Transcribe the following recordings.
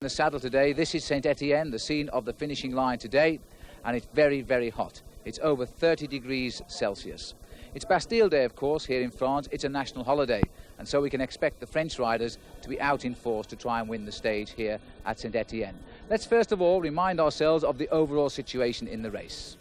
In the saddle today, this is Saint-Étienne, the scene of the finishing line today, and it's very, very hot. It's over 30 degrees Celsius. It's Bastille Day, of course, here in France. It's a national holiday, and so we can expect the French riders to be out in force to try and win the stage here at Saint-Étienne. Let's first of all remind ourselves of the overall situation in the race.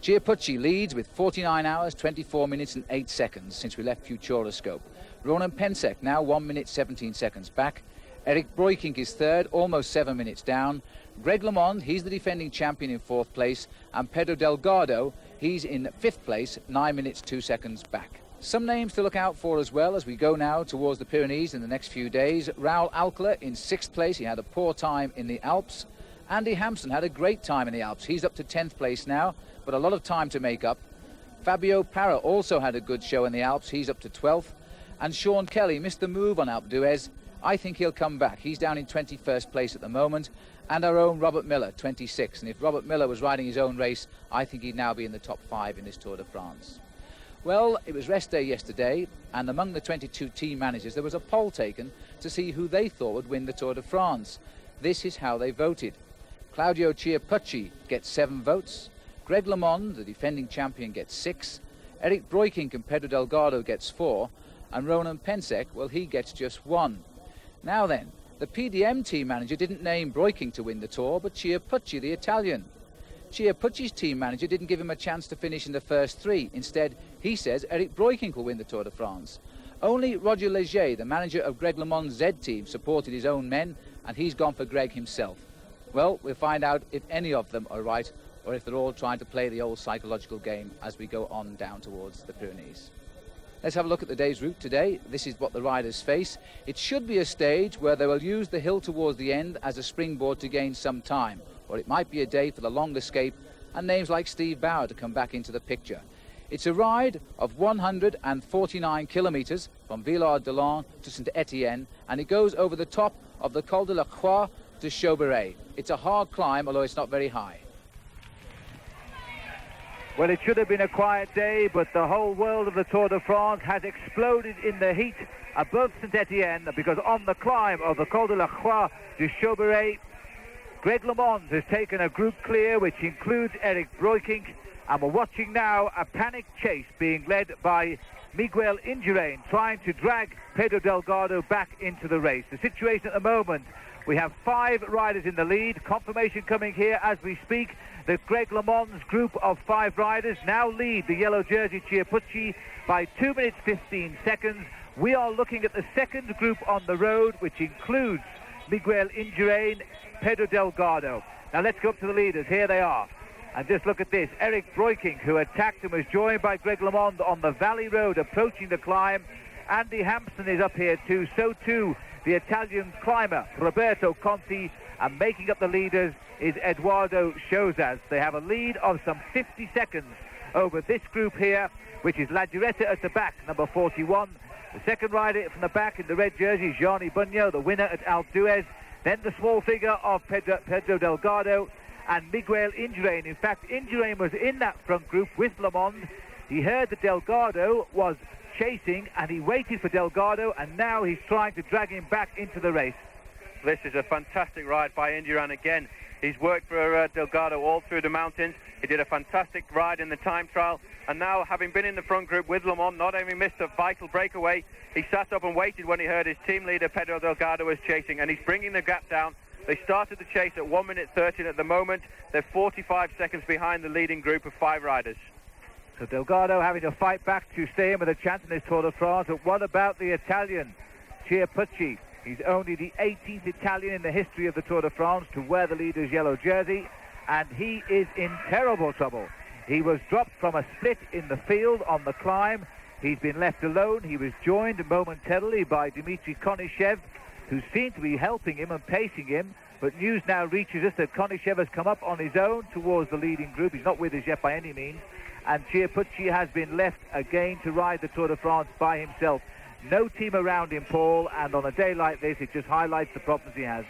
Chiappucci leads with 49 hours, 24 minutes and 8 seconds since we left Futuroscope. Ronan Pensek now 1 minute 17 seconds back. Eric Breukink is third, almost 7 minutes down. Greg LeMond, he's the defending champion in fourth place. And Pedro Delgado, he's in fifth place, 9 minutes 2 seconds back. Some names to look out for as well as we go now towards the Pyrenees in the next few days. Raoul Alcala in sixth place, he had a poor time in the Alps. Andy Hampson had a great time in the Alps. He's up to 10th place now, but a lot of time to make up. Fabio Parra also had a good show in the Alps. He's up to 12th. And Sean Kelly missed the move on Alpe d'Huez. I think he'll come back. He's down in 21st place at the moment. And our own Robert Miller, 26th. And if Robert Miller was riding his own race, I think he'd now be in the top 5 in this Tour de France. Well, it was rest day yesterday, and among the 22 team managers, there was a poll taken to see who they thought would win the Tour de France. This is how they voted. Claudio Chiappucci gets 7 votes. Greg LeMond, the defending champion, gets 6. Eric Breukink and Pedro Delgado gets 4. And Ronan Pensek, well, he gets just 1. Now then, the PDM team manager didn't name Breukink to win the Tour, but Chiappucci, the Italian. Chiappucci's team manager didn't give him a chance to finish in the first 3. Instead, he says Eric Breukink will win the Tour de France. Only Roger Leger, the manager of Greg LeMond's Z team, supported his own men, and he's gone for Greg himself. Well, we'll find out if any of them are right, or if they're all trying to play the old psychological game as we go on down towards the Pyrenees. Let's have a look at the day's route today. This is what the riders face. It should be a stage where they will use the hill towards the end as a springboard to gain some time, or it might be a day for the long escape and names like Steve Bauer to come back into the picture. It's a ride of 149 kilometres from Villard-de-Lans to Saint-Étienne, and it goes over the top of the Col de la Croix to Chauberey. It's a hard climb, although it's not very high. Well, it should have been a quiet day, but the whole world of the Tour de France has exploded in the heat above Saint-Étienne, because on the climb of the Col de la Croix to Chauberey, Greg LeMond has taken a group clear, which includes Eric Breukink, and we're watching now a panic chase being led by Miguel Indurain, trying to drag Pedro Delgado back into the race. The situation at the moment, we have 5 riders in the lead. Confirmation coming here as we speak that Greg LeMond's group of 5 riders now lead the yellow jersey Chiappucci by 2 minutes 15 seconds. We are looking at the second group on the road, which includes Miguel Indurain, Pedro Delgado. Now let's go up to the leaders. Here they are. And just look at this. Eric Breukink, who attacked and was joined by Greg LeMond on the Valley Road approaching the climb. Andy Hampson is up here too. So too the Italian climber Roberto Conte, and making up the leaders is Eduardo Chozas. They have a lead of some 50 seconds over this group here, which is La Giretta at the back, number 41. The second rider from the back in the red jersey is Gianni Bugno, the winner at Alpe d'Huez. Then the small figure of Pedro Delgado and Miguel Indurain. In fact, Indurain was in that front group with LeMond. He heard that Delgado was chasing, and he waited for Delgado, and now he's trying to drag him back into the race. This is a fantastic ride by Indurain again. He's worked for Delgado all through the mountains. He did a fantastic ride in the time trial, and now, having been in the front group with LeMond, not only missed a vital breakaway, he sat up and waited when he heard his team leader Pedro Delgado was chasing, and he's bringing the gap down. They started the chase at 1 minute 13 at the moment. They're 45 seconds behind the leading group of 5 riders. So Delgado having to fight back to stay in with a chance in this Tour de France. But what about the Italian, Chiappucci? He's only the 18th Italian in the history of the Tour de France to wear the leader's yellow jersey, and he is in terrible trouble. He was dropped from a split in the field on the climb. He's been left alone. He was joined momentarily by Dmitry Konishev, who seemed to be helping him and pacing him, but news now reaches us that Konishev has come up on his own towards the leading group. He's not with us yet by any means, and Chiappucci has been left again to ride the Tour de France by himself. No team around him, Paul, and on a day like this, it just highlights the problems he has.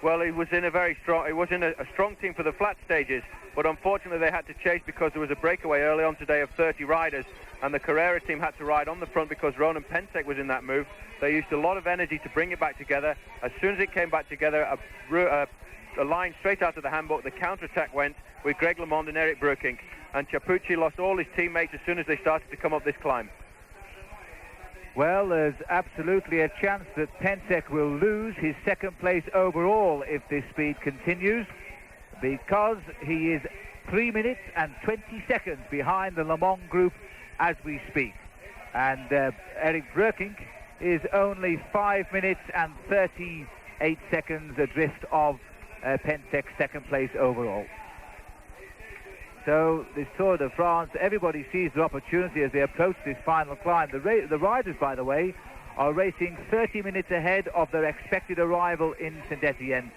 Well, he was in a strong team for the flat stages, but unfortunately they had to chase because there was a breakaway early on today of 30 riders, and the Carrera team had to ride on the front because Ronan Pensek was in that move. They used a lot of energy to bring it back together. As soon as it came back together, a line straight out of the handbook, the counter-attack went with Greg LeMond and Eric Brookings, and Chapucci lost all his teammates as soon as they started to come up this climb. Well, there's absolutely a chance that Pensek will lose his second place overall if this speed continues, because he is 3 minutes and 20 seconds behind the Le Mans group as we speak. And Eric Brookings is only 5 minutes and 38 seconds adrift of Pensek's second place overall. So this Tour de France, everybody sees their opportunity as they approach this final climb. The riders, by the way, are racing 30 minutes ahead of their expected arrival in Saint-Etienne.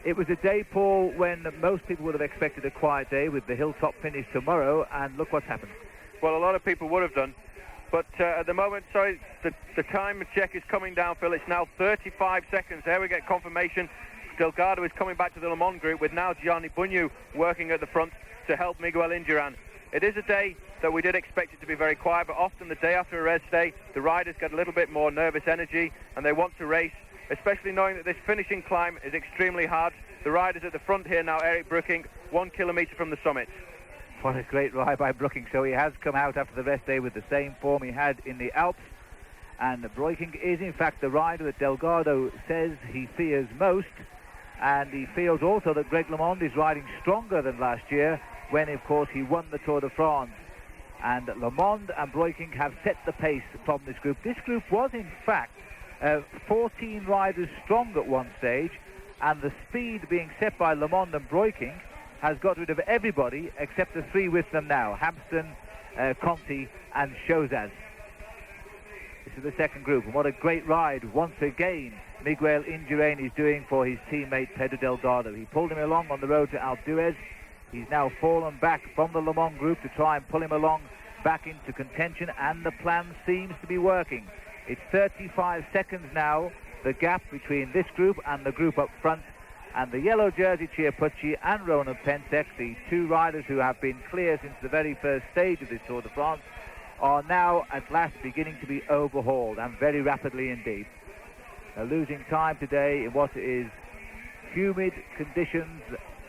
It was a day, Paul, when most people would have expected a quiet day with the hilltop finish tomorrow, and look what's happened. Well, a lot of people would have done, but at the moment, sorry, the time check is coming down, Phil. It's now 35 seconds. There we get confirmation. Delgado is coming back to the Le Mans group with now Gianni Bugno working at the front to help Miguel Indurain. It is a day that we did expect it to be very quiet, but often the day after a rest day, the riders get a little bit more nervous energy and they want to race, especially knowing that this finishing climb is extremely hard. The riders at the front here now, Eric Brookings, 1 kilometre from the summit. What a great ride by Brookings. So he has come out after the rest day with the same form he had in the Alps. And Brookings is in fact the rider that Delgado says he fears most. And he feels also that Greg LeMond is riding stronger than last year, when, of course, he won the Tour de France. And LeMond and Brookings have set the pace from this group. This group was, in fact, 14 riders strong at one stage, and the speed being set by LeMond and Brookings has got rid of everybody except the three with them now, Hampsten, Conte and Chozaz. This is the second group, and what a great ride once again Miguel Indurain is doing for his teammate Pedro Delgado. He pulled him along on the road to Alpe d'Huez. He's now fallen back from the Le Mans group to try and pull him along back into contention, and the plan seems to be working. It's 35 seconds now, the gap between this group and the group up front, and the yellow jersey Chiappucci and Ronan Pensek, the two riders who have been clear since the very first stage of this Tour de France, are now at last beginning to be overhauled, and very rapidly indeed. Losing time today in what is humid conditions,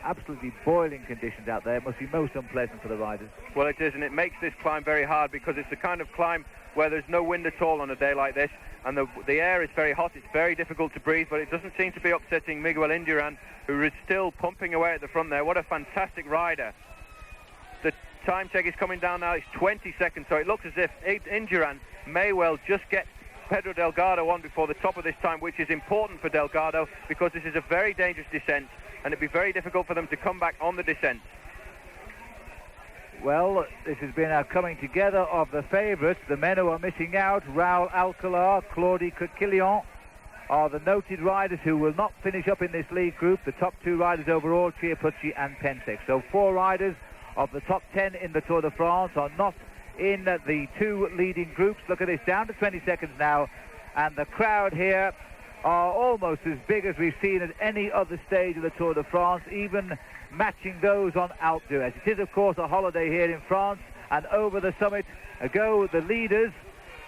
absolutely boiling conditions out there. It must be most unpleasant for the riders. Well, it is, and it makes this climb very hard because it's the kind of climb where there's no wind at all on a day like this, and the air is very hot. It's very difficult to breathe, but it doesn't seem to be upsetting Miguel Indurain, who is still pumping away at the front there. What a fantastic rider. The time check is coming down now. It's 20 seconds, so it looks as if Indurain may well just get Pedro Delgado on before the top of this time, which is important for Delgado because this is a very dangerous descent and it'd be very difficult for them to come back on the descent. Well, this has been a coming together of the favourites. The men who are missing out, Raul Alcalá, Claude Coquillon, are the noted riders who will not finish up in this lead group. The top two riders overall, Chiappucci and Pensek. So 4 riders of the top 10 in the Tour de France are not in the 2 leading groups. Look at this, down to 20 seconds now, and the crowd here are almost as big as we've seen at any other stage of the Tour de France, even matching those on Alpe d'Huez. It is, of course, a holiday here in France, and over the summit go the leaders,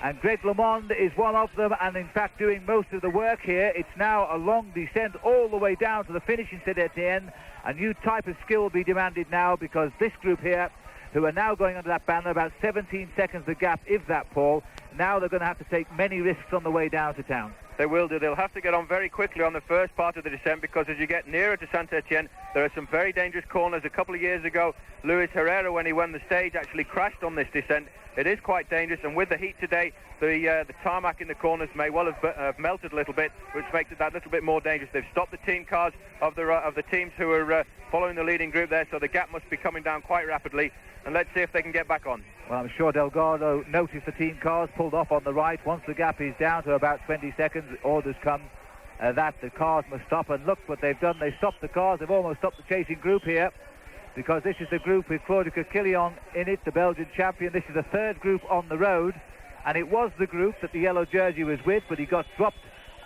and Greg LeMond is one of them, and in fact doing most of the work here. It's now a long descent all the way down to the finish in Saint-Etienne. A new type of skill will be demanded now, because this group here, who are now going under that banner, about 17 seconds the gap, if that, Paul. Now they're going to have to take many risks on the way down to town. They will do. They'll have to get on very quickly on the first part of the descent, because as you get nearer to Saint-Etienne, there are some very dangerous corners. A couple of years ago, Luis Herrera, when he won the stage, actually crashed on this descent. It is quite dangerous, and with the heat today, the tarmac in the corners may well have melted a little bit, which makes it that little bit more dangerous. They've stopped the team cars of the teams who are following the leading group there, so the gap must be coming down quite rapidly, and let's see if they can get back on. Well, I'm sure Delgado noticed the team cars pulled off on the right. Once the gap is down to about 20 seconds, orders come that the cars must stop, and look what they've done. They've stopped the cars. They've almost stopped the chasing group here, because this is the group with Claude Coquillon in it, the Belgian champion. This is the third group on the road, and it was the group that the yellow jersey was with, but he got dropped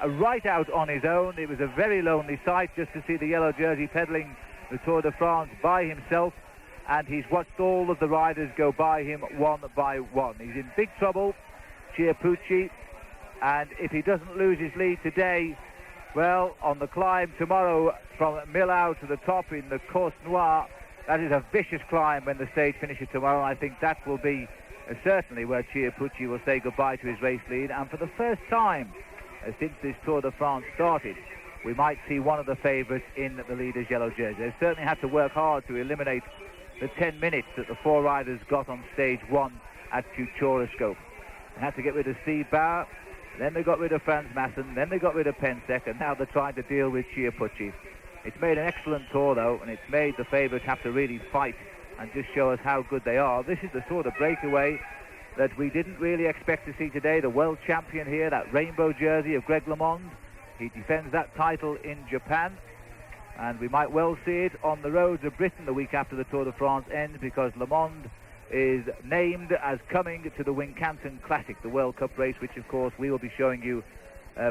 right out on his own. It was a very lonely sight just to see the yellow jersey pedalling the Tour de France by himself, and he's watched all of the riders go by him one by one. He's in big trouble, Chiappucci, and if he doesn't lose his lead today, well, on the climb tomorrow from Millau to the top in the Course Noire, that is a vicious climb when the stage finishes tomorrow. I think that will be certainly where Chiappucci will say goodbye to his race lead, and for the first time since this Tour de France started, we might see one of the favourites in the leader's yellow jersey. They certainly had to work hard to eliminate the 10 minutes that the four riders got on stage one at Futuroscope. They had to get rid of Steve Bauer, then they got rid of Franz Masson, then they got rid of Pensek, and now they're trying to deal with Chiappucci. It's made an excellent tour, though, and it's made the favourites have to really fight and just show us how good they are. This is the sort of breakaway that we didn't really expect to see today. The world champion here, that rainbow jersey of Greg LeMond. He defends that title in Japan, and we might well see it on the roads of Britain the week after the Tour de France ends, because LeMond is named as coming to the Wincanton Classic, the World Cup race, which of course we will be showing you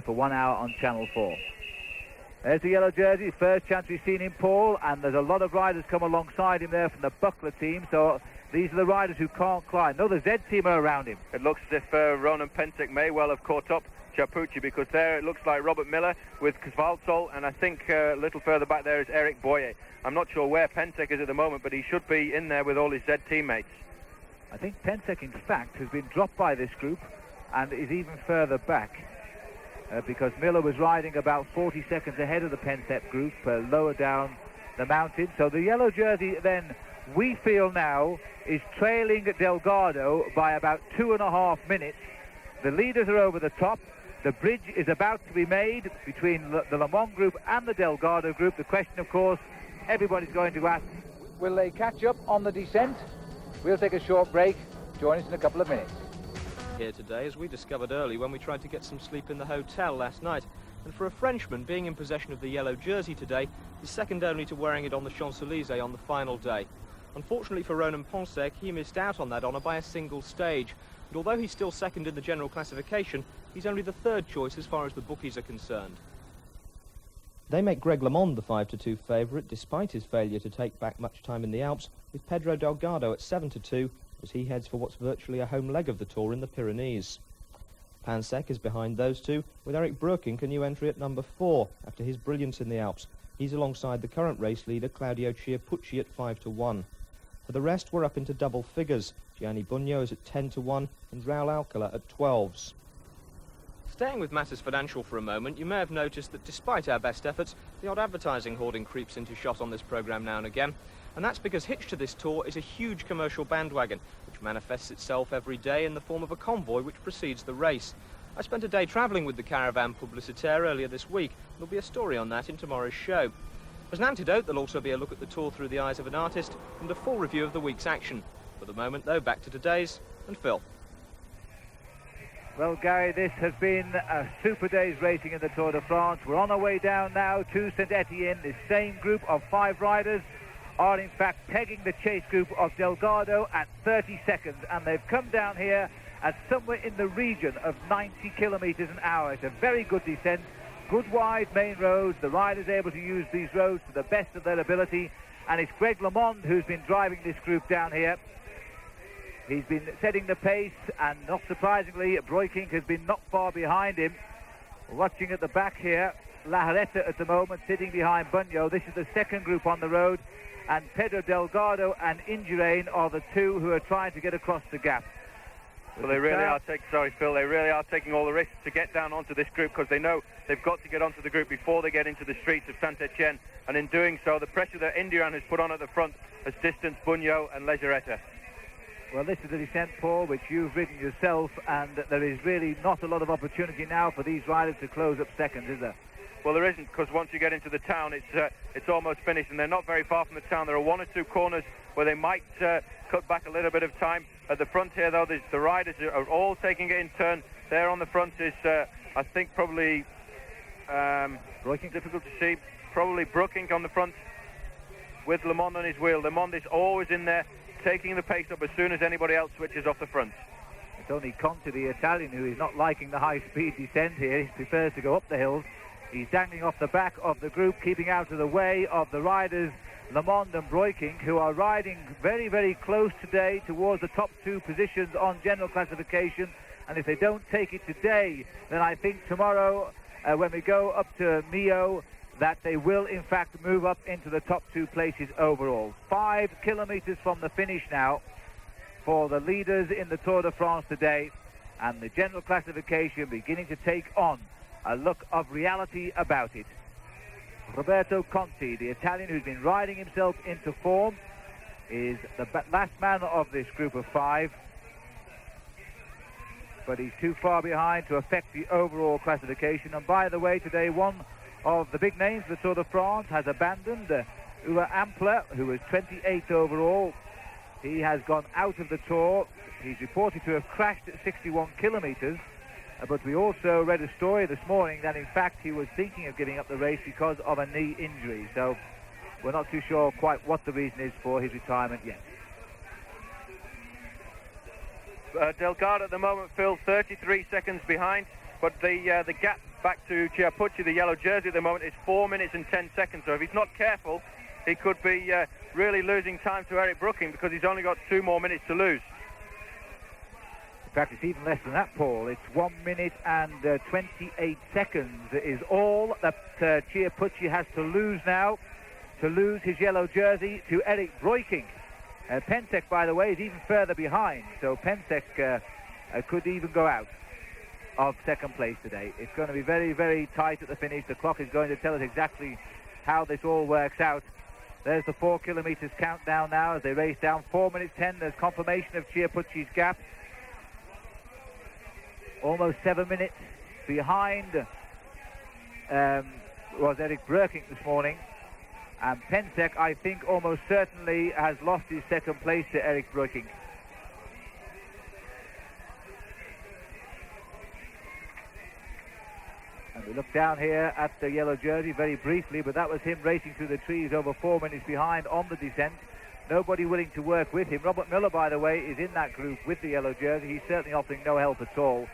for 1 hour on Channel 4. There's the yellow jersey, first chance we've seen him, Paul, and there's a lot of riders come alongside him there from the Buckler team, so these are the riders who can't climb. No, the Z team are around him. It looks as if Ronan Pensek may well have caught up Chiappucci, because there it looks like Robert Miller with Kvalsol, and I think a little further back there is Eric Boyer. I'm not sure where Pensek is at the moment, but he should be in there with all his Z teammates. I think Pensek, in fact, has been dropped by this group and is even further back because Miller was riding about 40 seconds ahead of the Pensek group lower down the mountain. So the yellow jersey then, we feel now, is trailing Delgado by about 2.5 minutes. The leaders are over the top. The bridge is about to be made between the LeMond group and the Delgado group. The question, of course, everybody's going to ask, will they catch up on the descent? We'll take a short break. Join us in a couple of minutes. Here today, as we discovered early when we tried to get some sleep in the hotel last night. And for a Frenchman, being in possession of the yellow jersey today is second only to wearing it on the Champs-Élysées on the final day. Unfortunately for Ronan Pensek, he missed out on that honour by a single stage. And although he's still second in the general classification, he's only the third choice as far as the bookies are concerned. They make Greg LeMond the 5-2 favourite, despite his failure to take back much time in the Alps, with Pedro Delgado at 7-2, as he heads for what's virtually a home leg of the Tour in the Pyrenees. Pensek is behind those two, with Eric Brookings a new entry at number 4, after his brilliance in the Alps. He's alongside the current race leader, Claudio Chiappucci, at 5-1. For the rest, we're up into double figures. Gianni Bugno is at 10-1, and Raul Alcala at 12s. Staying with matters financial for a moment, you may have noticed that despite our best efforts, the odd advertising hoarding creeps into shot on this programme now and again. And that's because hitched to this tour is a huge commercial bandwagon, which manifests itself every day in the form of a convoy which precedes the race. I spent a day travelling with the Caravan Publicitaire earlier this week. There'll be a story on that in tomorrow's show. As an antidote, there'll also be a look at the tour through the eyes of an artist and a full review of the week's action. For the moment, though, back to today's, and Phil. Well, Gary, this has been a super day's racing in the Tour de France. We're on our way down now to Saint-Etienne. This same group of 5 riders are in fact pegging the chase group of Delgado at 30 seconds, and they've come down here at somewhere in the region of 90 kilometres an hour. It's a very good descent, good wide main roads. The riders able to use these roads to the best of their ability, and it's Greg LeMond who's been driving this group down here. He's been setting the pace, and not surprisingly, Brookings has been not far behind him. Watching at the back here, La Haretta at the moment sitting behind Bugno. This is the second group on the road, and Pedro Delgado and Indurain are the two who are trying to get across the gap. Well, they really are taking all the risks to get down onto this group, because they know they've got to get onto the group before they get into the streets of Saint-Etienne, and in doing so, the pressure that Indurain has put on at the front has distanced Bugno and Legeretta. Well, this is a descent, Paul, which you've ridden yourself, and there is really not a lot of opportunity now for these riders to close up seconds, is there? Well, there isn't, because once you get into the town, it's almost finished, and they're not very far from the town. There are 1 or 2 corners where they might cut back a little bit of time. At the front here, though, the riders are all taking it in turn. There on the front is, I think, probably Brookings, difficult to see, probably Brookings on the front with LeMond on his wheel. LeMond is always in there, taking the pace up as soon as anybody else switches off the front. It's only Conte, the Italian, who is not liking the high-speed descent here. He prefers to go up the hills. He's dangling off the back of the group, keeping out of the way of the riders Le Monde and Breukink, who are riding very, very close today towards the top 2 positions on general classification. And if they don't take it today, then I think tomorrow, when we go up to Millau, that they will in fact move up into the top 2 places overall. 5 kilometers from the finish now for the leaders in the Tour de France today, and the general classification beginning to take on a look of reality about it. Roberto Conte, the Italian who's been riding himself into form, is the last man of this group of 5, but he's too far behind to affect the overall classification. And by the way, today one of the big names of the Tour de France has abandoned, Uwe Ampler, who was 28th overall. He has gone out of the Tour. He's reported to have crashed at 61 kilometers, but we also read a story this morning that in fact he was thinking of giving up the race because of a knee injury. So we're not too sure quite what the reason is for his retirement yet. Delgado at the moment, Phil, 33 seconds behind, but the gap back to Chiappucci, the yellow jersey at the moment, is 4 minutes and 10 seconds. So if he's not careful, he could be really losing time to Eric Brookings, because he's only got 2 more minutes to lose. In fact, it's even less than that, Paul. It's 1 minute and 28 seconds is all that Chiappucci has to lose now, to lose his yellow jersey to Eric Breukink. Pensek, by the way, is even further behind, so Pensek could even go out of second place today. It's going to be very, very tight at the finish. The clock is going to tell us exactly how this all works out. There's the 4 kilometers countdown now as they race down. 4 minutes 10. There's confirmation of Chiappucci's gap. Almost 7 minutes behind was Eric Breukink this morning. And Pensek, I think, almost certainly has lost his second place to Eric Breukink. And we look down here at the yellow jersey very briefly, but that was him racing through the trees over 4 minutes behind on the descent. Nobody willing to work with him. Robert Miller, by the way, is in that group with the yellow jersey. He's certainly offering no help at all.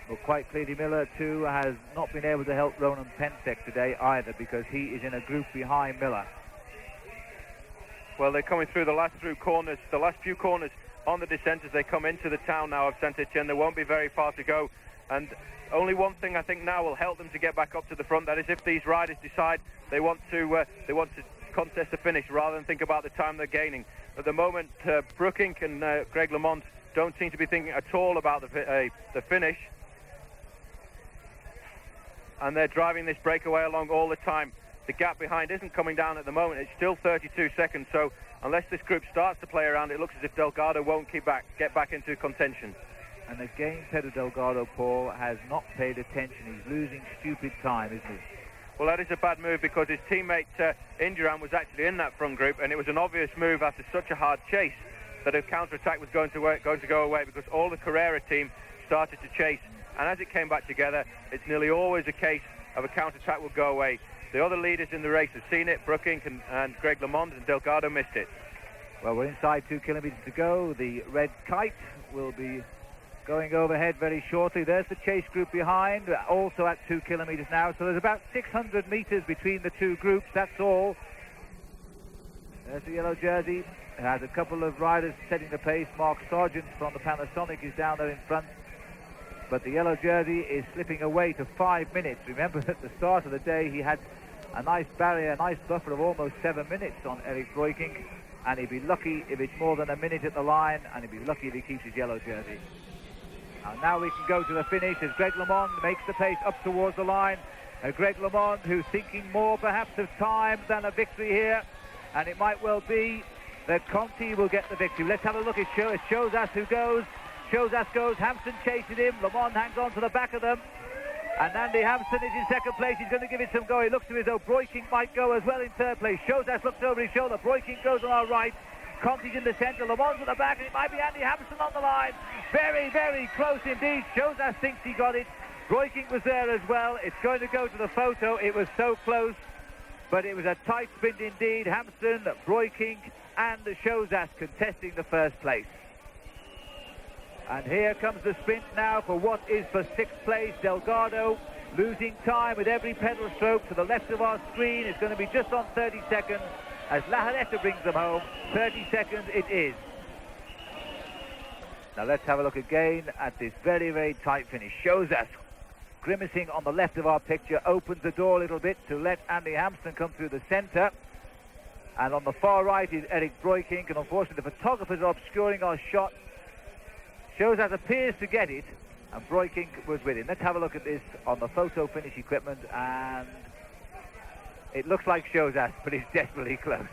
Well, quite clearly, Miller, too, has not been able to help Ronan Pensek today either, because he is in a group behind Miller. Well, they're coming through the last few corners on the descent as they come into the town now of Saint-Etienne. There won't be very far to go. And only one thing I think now will help them to get back up to the front. That is, if these riders decide they want to contest the finish rather than think about the time they're gaining. At the moment, Brookings and Greg LeMond don't seem to be thinking at all about the finish. And they're driving this breakaway along all the time. The gap behind isn't coming down at the moment. It's still 32 seconds. So unless this group starts to play around, it looks as if Delgado won't get back into contention. And again, Pedro Delgado, Paul, has not paid attention. He's losing stupid time, isn't he? Well, that is a bad move, because his teammate Indurain was actually in that front group, and it was an obvious move after such a hard chase that a counter-attack was going to go away, because all the Carrera team started to chase. And as it came back together, it's nearly always a case of a counter-attack will go away. The other leaders in the race have seen it, Brookings and Greg LeMond, and Delgado missed it. Well, we're inside 2 kilometers to go. The red kite will be going overhead very shortly. There's the chase group behind, also at 2 kilometers now. So there's about 600 meters between the two groups, that's all. There's the yellow jersey. It has a couple of riders setting the pace. Mark Sargent from the Panasonic is down there in front. But the yellow jersey is slipping away to 5 minutes. Remember, at the start of the day, he had a nice barrier, a nice buffer of almost 7 minutes on Eric Breukink. And he'd be lucky if it's more than a minute at the line, and he'd be lucky if he keeps his yellow jersey. And now we can go to the finish as Greg LeMond makes the pace up towards the line. Greg LeMond, who's thinking more perhaps of time than a victory here. And it might well be that Conte will get the victory. Let's have a look. It shows us who goes. Shows us goes. Hampson chases him. LeMond hangs on to the back of them. And Andy Hampson is in second place. He's going to give it some go. He looks to his own. Breukink might go as well in third place. Shows us looks over his shoulder. Breukink goes on our right. Conte's in the centre. LeMond's at the back. And it might be Andy Hampson on the line. Very, very close indeed. Shows us thinks he got it. Breukink was there as well. It's going to go to the photo. It was so close. But it was a tight sprint indeed. Hampson, Breukink and Shows us contesting the first place. And here comes the sprint now for what is for 6th place. Delgado losing time with every pedal stroke. To the left of our screen, it's going to be just on 30 seconds as Lahaleta brings them home. 30 seconds it is. Now let's have a look again at this very, very tight finish. Shows us grimacing on the left of our picture, opens the door a little bit to let Andy Hampsten come through the centre. And on the far right is Eric Breukink, and unfortunately the photographers are obscuring our shot. Shows us appears to get it, and Breukink was with him. Let's have a look at this on the photo finish equipment, and it looks like Shozas, but it's desperately close.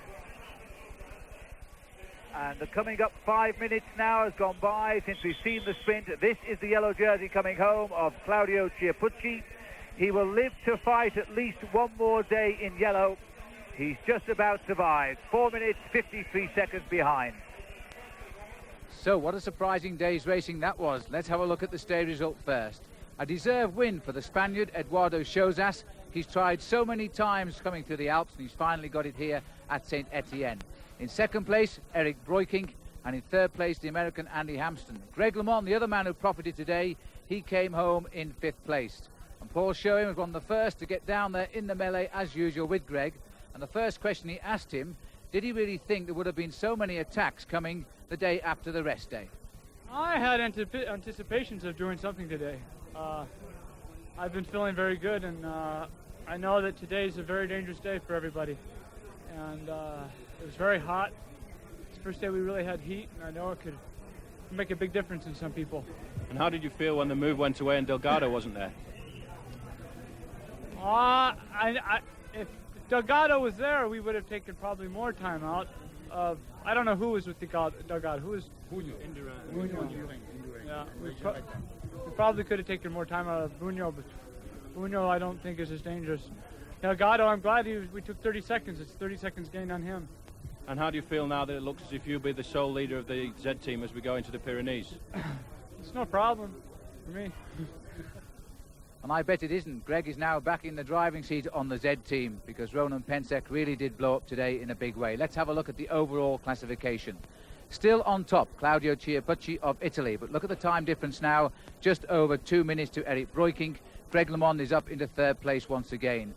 And the coming up 5 minutes now has gone by since we've seen the sprint. This is the yellow jersey coming home of Claudio Chiappucci. He will live to fight at least one more day in yellow. He's just about survived. 4 minutes, 53 seconds behind. So what a surprising day's racing that was. Let's have a look at the stage result first. A deserved win for the Spaniard Eduardo Shozas. He's tried so many times coming through the Alps, and he's finally got it here at Saint Etienne. In second place, Eric Breukink, and in third place, the American Andy Hampsten. Greg LeMond, the other man who profited today, he came home in 5th place. And Paul Schoen was one of the first to get down there in the melee as usual with Greg. And the first question he asked him, did he really think there would have been so many attacks coming the day after the rest day? I had anticipations of doing something today. I've been feeling very good, and I know that today's a very dangerous day for everybody. And it was very hot. It's the first day we really had heat, and I know it could make a big difference in some people. And how did you feel when the move went away and Delgado wasn't there? If Delgado was there, we would have taken probably more time out. I don't know who was with Delgado. Who was? Buño. Yeah, we probably could have taken more time out of Buño, but Buño I don't think is as dangerous. Delgado, I'm glad we took 30 seconds. It's 30 seconds gain on him. And how do you feel now that it looks as if you'll be the sole leader of the Z team as we go into the Pyrenees? It's no problem for me. And I bet it isn't. Greg is now back in the driving seat on the Z team because Ronan Pensek really did blow up today in a big way. Let's have a look at the overall classification. Still on top, Claudio Chiappucci of Italy, but look at the time difference now, just over 2 minutes to Eric Breukink. Greg LeMond is up into third place once again.